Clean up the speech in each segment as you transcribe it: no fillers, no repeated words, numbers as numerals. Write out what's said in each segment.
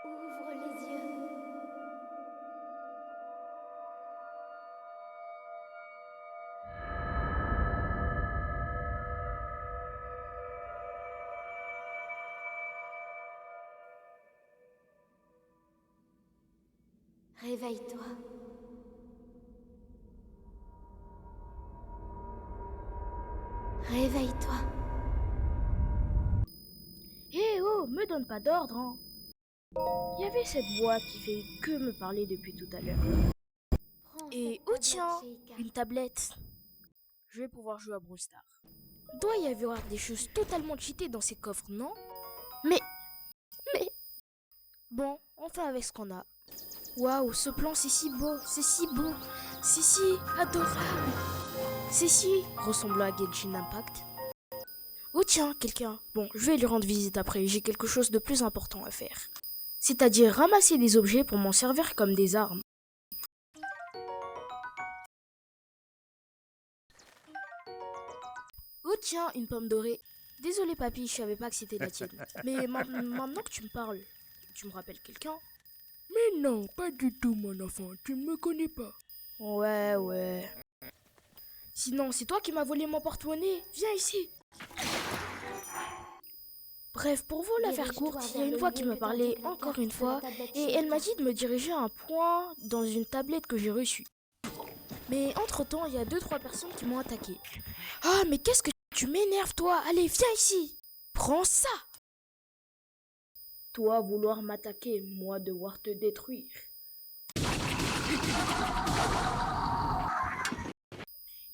Ouvre les yeux. Réveille-toi. Réveille-toi. Hé oh, me donne pas d'ordre, hein. Il y avait cette voix qui fait que me parler depuis tout à l'heure. Prends Et cette oh tablette, tiens, Sheikah. une tablette. Je vais pouvoir jouer à Brawl Stars. Doit y avoir des choses totalement cheatées dans ces coffres, non? Mais... Bon, on fait avec ce qu'on a. Waouh, ce plan c'est si beau, c'est si beau, c'est si adorable. C'est si ressemblant à Genshin Impact. Oh tiens, quelqu'un. Bon, je vais lui rendre visite après, j'ai quelque chose de plus important à faire. C'est-à-dire ramasser des objets pour m'en servir comme des armes. Oh tiens, une pomme dorée. Désolé papy, je savais pas que c'était la tienne. Mais maintenant que tu me parles, tu me rappelles quelqu'un? Mais non, pas du tout, mon enfant. Tu ne me connais pas. Ouais. Sinon, c'est toi qui m'as volé mon porte-monnaie. Viens ici. Bref, pour vous la faire Dirige-toi courte, il y a vers une le voix qui lieu m'a que parlé t'indique la encore carte une de fois la tablette et elle m'a Sheikah. dit de me diriger à un point dans une tablette que j'ai reçue. Mais entre-temps, il y a 2-3 personnes qui m'ont attaqué. Ah, mais qu'est-ce que tu m'énerves, toi? Allez, viens ici. Prends ça. Toi vouloir m'attaquer, moi devoir te détruire.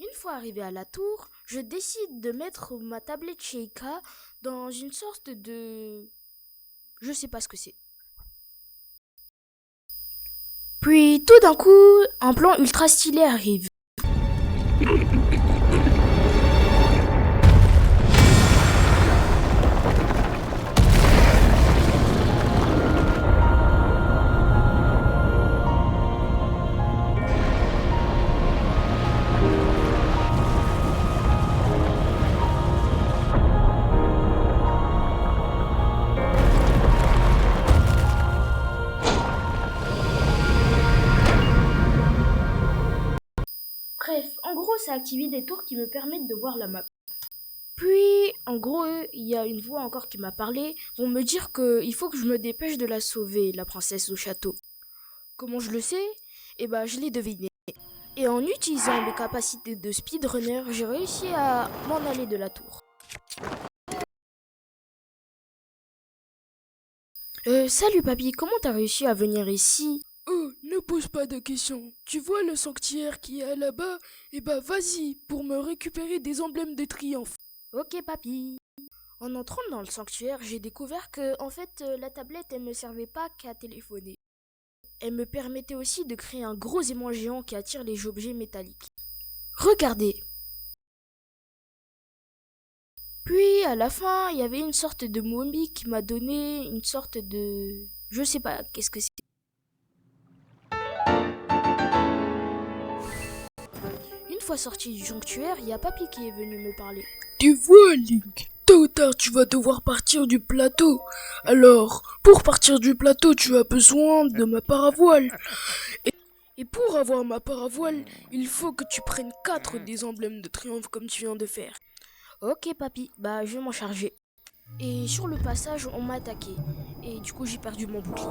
Une fois arrivé à la tour, je décide de mettre ma tablette Sheikah dans une sorte de... Je sais pas ce que c'est. Puis tout d'un coup, un plan ultra stylé arrive. Bref, en gros, ça active des tours qui me permettent de voir la map. Puis, en gros, il y a une voix encore qui m'a parlé pour me dire qu'il faut que je me dépêche de la sauver, la princesse au château. Comment je le sais? Eh ben, je l'ai deviné. Et en utilisant mes capacités de speedrunner, j'ai réussi à m'en aller de la tour. Salut papy, comment t'as réussi à venir ici? Oh, ne pose pas de questions. Tu vois le sanctuaire qui est là-bas? Eh ben, vas-y, pour me récupérer des emblèmes de triomphe. Ok papy. En entrant dans le sanctuaire, j'ai découvert que, en fait, la tablette, elle me servait pas qu'à téléphoner. Elle me permettait aussi de créer un gros aimant géant qui attire les objets métalliques. Regardez. Puis, à la fin, il y avait une sorte de momie qui m'a donné une sorte de... Je sais pas, qu'est-ce que c'est. Une fois sorti du sanctuaire, il y a Papy qui est venu me parler. Tu vois, Link, tôt ou tard, tu vas devoir partir du plateau. Alors, pour partir du plateau, tu as besoin de ma paravoile. Et pour avoir ma paravoile, il faut que tu prennes 4 des emblèmes de triomphe comme tu viens de faire. Ok papy, bah je vais m'en charger. Et sur le passage, on m'a attaqué. Et du coup, j'ai perdu mon bouclier.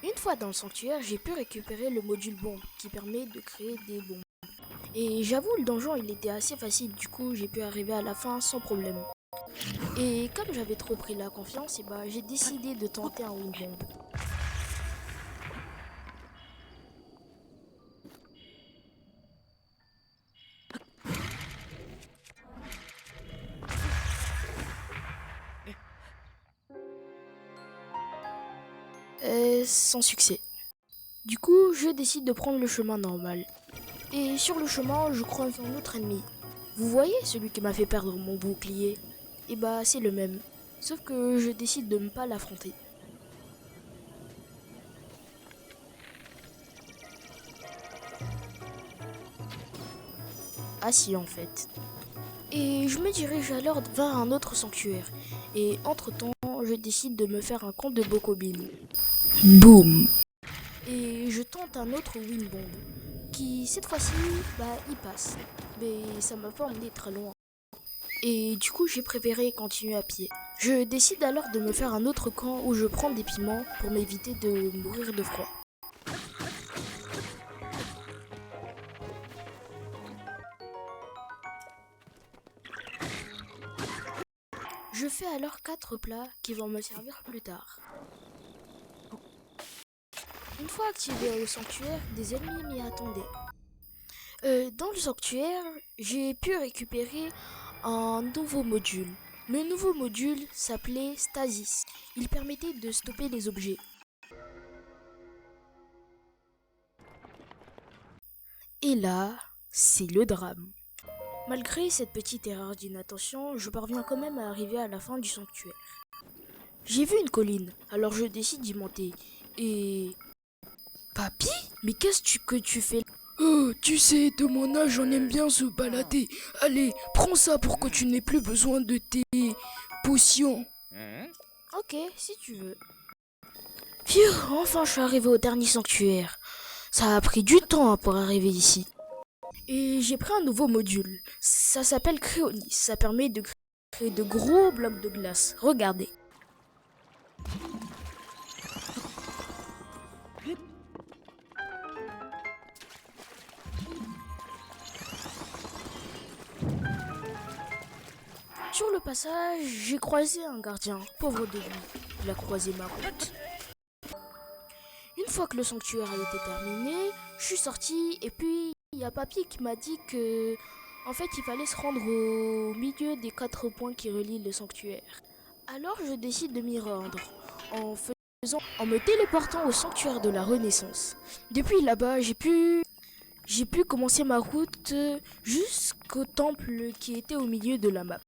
Une fois dans le sanctuaire, j'ai pu récupérer le module bombe qui permet de créer des bombes. Et j'avoue, le donjon il était assez facile, du coup j'ai pu arriver à la fin sans problème. Et comme j'avais trop pris la confiance, et bah, j'ai décidé de tenter un wing bomb. Sans succès. Du coup, je décide de prendre le chemin normal. Et sur le chemin, je croise un autre ennemi. Vous voyez celui qui m'a fait perdre mon bouclier? Et bah c'est le même. Sauf que je décide de ne pas l'affronter. assis en fait. Et je me dirige alors vers un autre sanctuaire. Et entre-temps, je décide de me faire un compte de Bokobin. Boum. Et je tente un autre Winbond, qui cette fois-ci, il passe. Mais ça m'a pas emmené très loin. Et du coup, j'ai préféré continuer à pied. Je décide alors de me faire un autre camp où je prends des piments pour m'éviter de mourir de froid. Je fais alors 4 plats qui vont me servir plus tard. Une fois activé au sanctuaire, des ennemis m'y attendaient. Dans le sanctuaire, j'ai pu récupérer un nouveau module. Le nouveau module s'appelait Stasis. Il permettait de stopper les objets. Et là, c'est le drame. Malgré cette petite erreur d'inattention, je parviens quand même à arriver à la fin du sanctuaire. J'ai vu une colline, alors je décide d'y monter. Et... Papy? Mais qu'est-ce que tu fais? Oh, tu sais, de mon âge, on aime bien se balader. Allez, prends ça pour que tu n'aies plus besoin de tes potions. Ok, si tu veux. Phew, enfin je suis arrivé au dernier sanctuaire. Ça a pris du temps pour arriver ici. Et j'ai pris un nouveau module. Ça s'appelle Cryonis. Ça permet de créer de gros blocs de glace. Regardez. Sur le passage, j'ai croisé un gardien. Pauvre de lui. Il a croisé ma route. Une fois que le sanctuaire a été terminé, je suis sorti et puis il y a Papy qui m'a dit que en fait il fallait se rendre au milieu des 4 points qui relient le sanctuaire. Alors je décide de m'y rendre en me téléportant au sanctuaire de la Renaissance. Depuis là-bas, j'ai pu commencer ma route jusqu'au temple qui était au milieu de la map.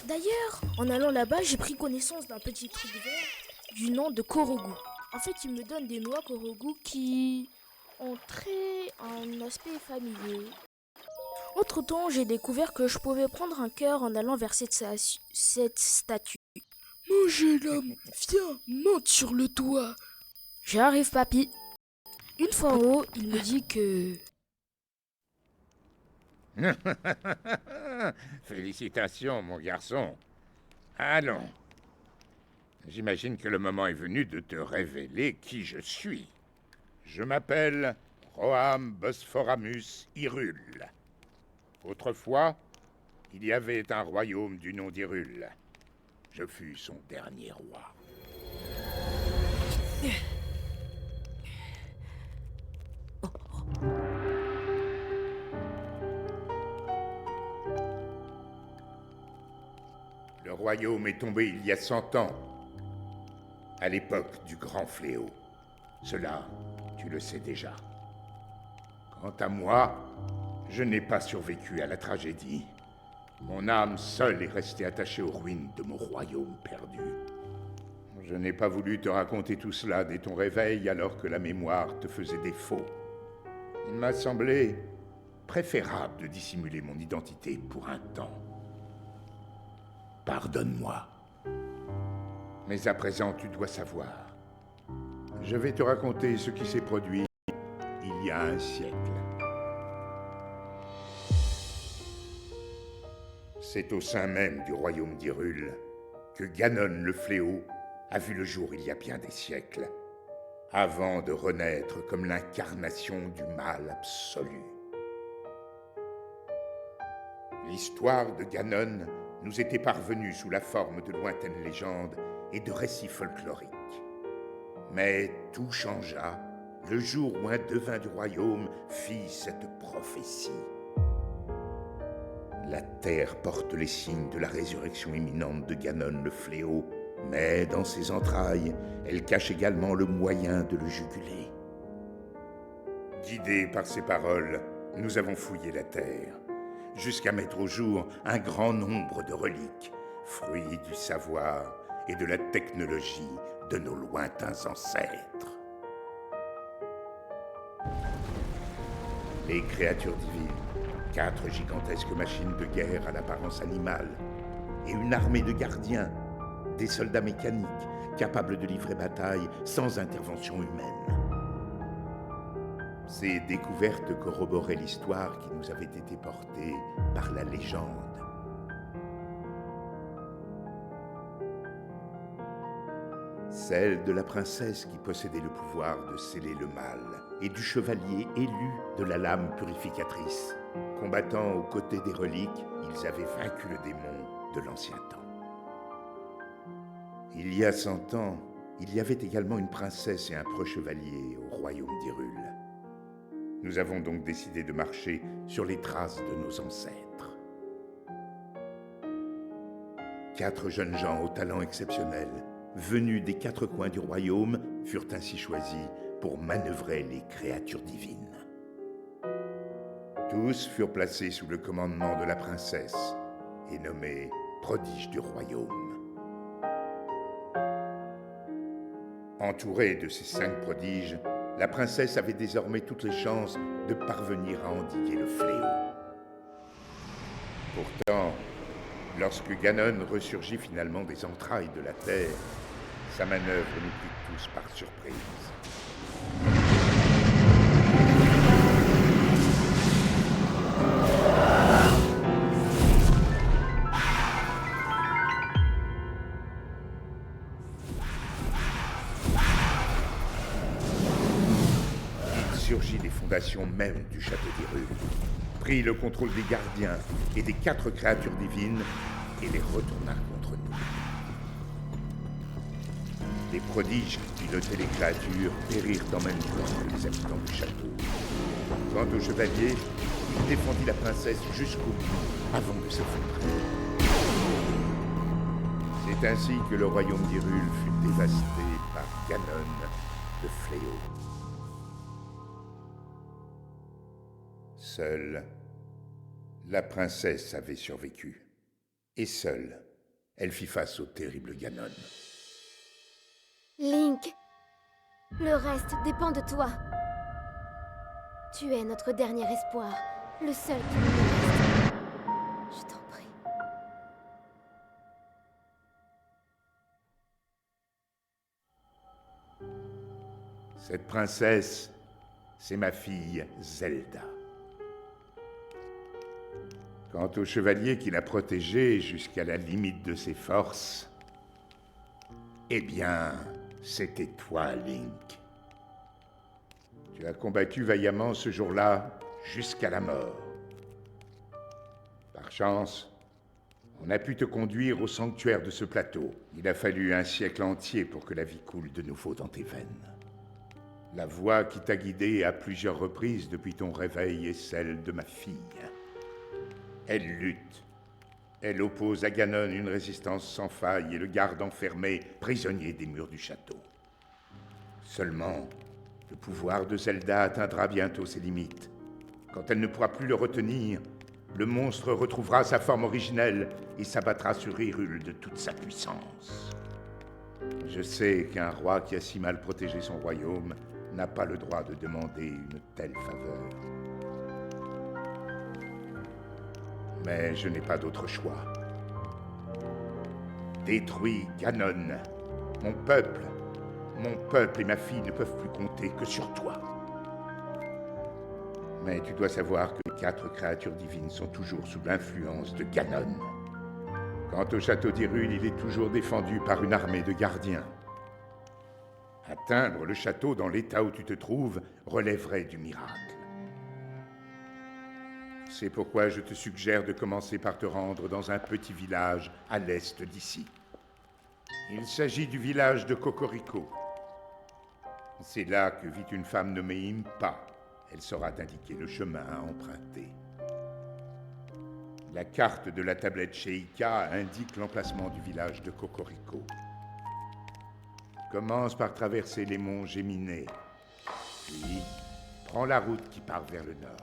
D'ailleurs, en allant là-bas, j'ai pris connaissance d'un petit truc vert du nom de Korogu. En fait, il me donne des noix Korogu qui ont un aspect familier. Entre-temps, j'ai découvert que je pouvais prendre un cœur en allant vers cette statue. Mon jeune homme, viens, monte sur le toit. J'arrive, Papy. Une fois en haut, il me dit que... Félicitations, mon garçon. Allons. J'imagine que le moment est venu de te révéler qui je suis. Je m'appelle Roham Bosphoramus Hyrule. Autrefois, il y avait un royaume du nom d'Hyrule. Je fus son dernier roi. Le royaume est tombé il y a 100 ans, à l'époque du Grand Fléau. Cela, tu le sais déjà. Quant à moi, je n'ai pas survécu à la tragédie. Mon âme seule est restée attachée aux ruines de mon royaume perdu. Je n'ai pas voulu te raconter tout cela dès ton réveil alors que la mémoire te faisait défaut. Il m'a semblé préférable de dissimuler mon identité pour un temps. Pardonne-moi. Mais à présent, tu dois savoir. Je vais te raconter ce qui s'est produit il y a un siècle. C'est au sein même du royaume d'Hyrule que Ganon le Fléau a vu le jour il y a bien des siècles, avant de renaître comme l'incarnation du mal absolu. L'histoire de Ganon nous était parvenue sous la forme de lointaines légendes et de récits folkloriques. Mais tout changea le jour où un devin du royaume fit cette prophétie. La terre porte les signes de la résurrection imminente de Ganon le Fléau, mais dans ses entrailles, elle cache également le moyen de le juguler. Guidés par ces paroles, nous avons fouillé la terre, jusqu'à mettre au jour un grand nombre de reliques, fruits du savoir et de la technologie de nos lointains ancêtres. Les créatures divines, 4 gigantesques machines de guerre à l'apparence animale et une armée de gardiens, des soldats mécaniques capables de livrer bataille sans intervention humaine. Ces découvertes corroboraient l'histoire qui nous avait été portée par la légende. Celle de la princesse qui possédait le pouvoir de sceller le mal et du chevalier élu de la lame purificatrice. Combattant aux côtés des reliques, ils avaient vaincu le démon de l'ancien temps. Il y a 100 ans, il y avait également une princesse et un preux chevalier au royaume d'Hyrule. Nous avons donc décidé de marcher sur les traces de nos ancêtres. 4 jeunes gens au talent exceptionnel, venus des 4 coins du royaume, furent ainsi choisis pour manœuvrer les créatures divines. Tous furent placés sous le commandement de la princesse et nommés prodiges du royaume. Entourée de ces 5 prodiges, la princesse avait désormais toutes les chances de parvenir à endiguer le fléau. Pourtant, lorsque Ganon ressurgit finalement des entrailles de la terre, sa manœuvre nous prit tous par surprise. Il surgit des fondations même du château d'Hyrule, prit le contrôle des gardiens et des 4 créatures divines et les retourna contre nous. Les prodiges qui pilotaient les créatures périrent en même temps que les habitants du château. Quant au chevalier, il défendit la princesse jusqu'au bout avant de s'effondrer. C'est ainsi que le royaume d'Hyrule fut dévasté par Ganon, le fléau. Seule, la princesse avait survécu. Et seule, elle fit face au terrible Ganon. Link, le reste dépend de toi. Tu es notre dernier espoir, le seul qui nous reste. Je t'en prie. Cette princesse, c'est ma fille Zelda. Quant au chevalier qui l'a protégée jusqu'à la limite de ses forces, eh bien, c'était toi, Link. Tu as combattu vaillamment ce jour-là jusqu'à la mort. Par chance, on a pu te conduire au sanctuaire de ce plateau. Il a fallu un siècle entier pour que la vie coule de nouveau dans tes veines. La voix qui t'a guidé à plusieurs reprises depuis ton réveil est celle de ma fille. Elle lutte. Elle oppose à Ganon une résistance sans faille et le garde enfermé, prisonnier des murs du château. Seulement, le pouvoir de Zelda atteindra bientôt ses limites. Quand elle ne pourra plus le retenir, le monstre retrouvera sa forme originelle et s'abattra sur Hyrule de toute sa puissance. Je sais qu'un roi qui a si mal protégé son royaume n'a pas le droit de demander une telle faveur. Mais je n'ai pas d'autre choix. Détruis Ganon. Mon peuple et ma fille ne peuvent plus compter que sur toi. Mais tu dois savoir que les 4 créatures divines sont toujours sous l'influence de Ganon. Quant au château d'Hyrule, il est toujours défendu par une armée de gardiens. Atteindre le château dans l'état où tu te trouves relèverait du miracle. C'est pourquoi je te suggère de commencer par te rendre dans un petit village à l'est d'ici. Il s'agit du village de Cocorico. C'est là que vit une femme nommée Impa. Elle saura t'indiquer le chemin à emprunter. La carte de la tablette Sheikah indique l'emplacement du village de Cocorico. Commence par traverser les monts Géminées, puis prends la route qui part vers le nord.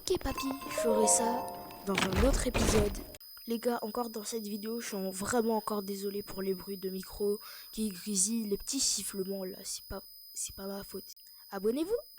Ok papy, je ferai ça dans un autre épisode. Les gars, encore dans cette vidéo, je suis vraiment encore désolé pour les bruits de micro qui grésillent, les petits sifflements là, c'est pas ma faute. Abonnez-vous!